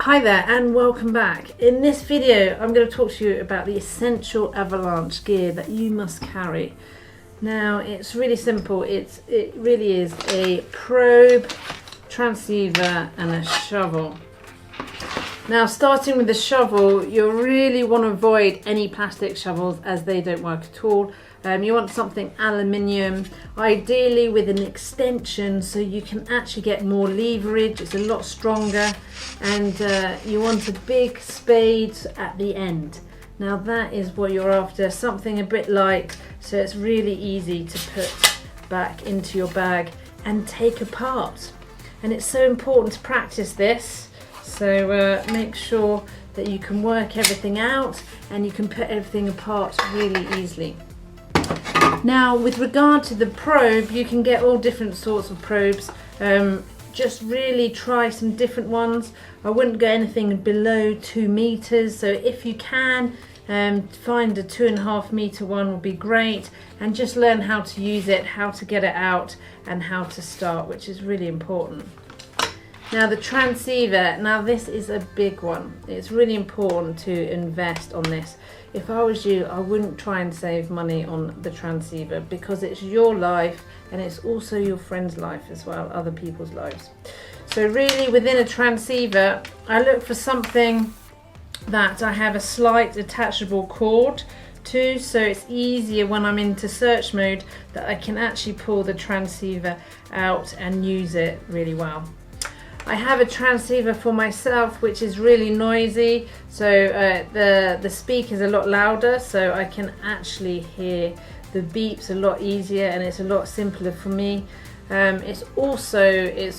Hi there and welcome back. In this video I'm going to talk to you about the essential Avalanche gear that you must carry. Now it's really simple. It really is a probe, transceiver and a shovel. Now starting with the shovel, you really want to avoid any plastic shovels as they don't work at all. You want something aluminium, ideally with an extension so you can actually get more leverage. It's a lot stronger, and you want a big spade at the end. Now that is what you're after, something a bit light so it's really easy to put back into your bag and take apart. And it's so important to practice this, so make sure that you can work everything out and you can put everything apart really easily. Now with regard to the probe, you can get all different sorts of probes. Just really try some different ones. I wouldn't go anything below 2 meters, so if you can find a 2.5 meter one would be great, and just learn how to use it, how to get it out and how to start, which is really important. Now the transceiver, now this is a big one. It's really important to invest on this. If I was you, I wouldn't try and save money on the transceiver because it's your life and it's also your friend's life as well, other people's lives. So really within a transceiver, I look for something that I have a slight detachable cord to, so it's easier when I'm into search mode that I can actually pull the transceiver out and use it really well. I have a transceiver for myself which is really noisy, so the speaker is a lot louder, so I can actually hear the beeps a lot easier and it's a lot simpler for me. It's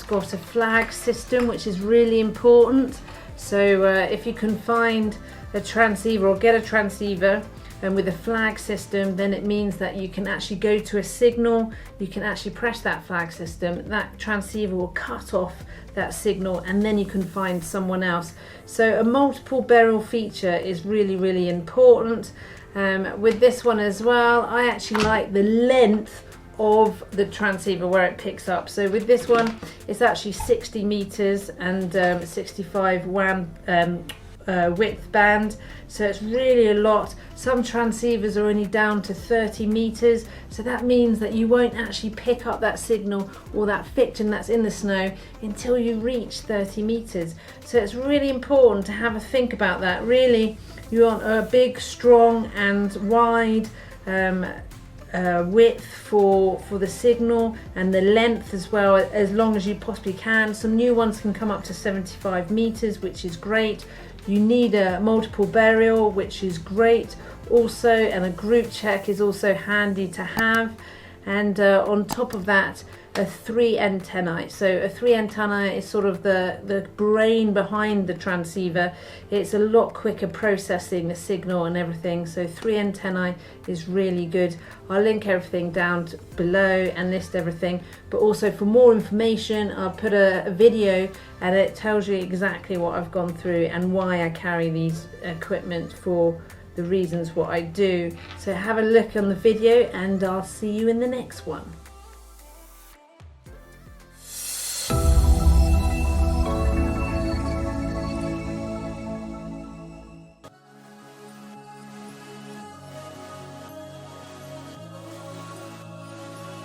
got a flag system which is really important, so if you can find a transceiver or get a transceiver and with a flag system, then it means that you can actually go to a signal, you can actually press that flag system, that transceiver will cut off that signal and then you can find someone else. So a multiple barrel feature is really important. With this one as well, I actually like the length of the transceiver where it picks up. So with this one, it's actually 60 meters and 65 WAN width band, so it's really a lot. Some transceivers are only down to 30 meters, so that means that you won't actually pick up that signal or that fiction that's in the snow until you reach 30 meters. So it's really important to have a think about that. Really, you want a big, strong and wide width for the signal, and the length as well, as long as you possibly can. Some new ones can come up to 75 meters, which is great. You need a multiple burial, which is great also, and a group check is also handy to have. And on top of that, a 3 antennae. So a 3 antennae is sort of the brain behind the transceiver. It's a lot quicker processing the signal and everything, so 3 antennae is really good. I'll link everything down below and list everything, but also for more information I'll put a video and it tells you exactly what I've gone through and why I carry these equipment for the reasons what I do. So have a look on the video and I'll see you in the next one.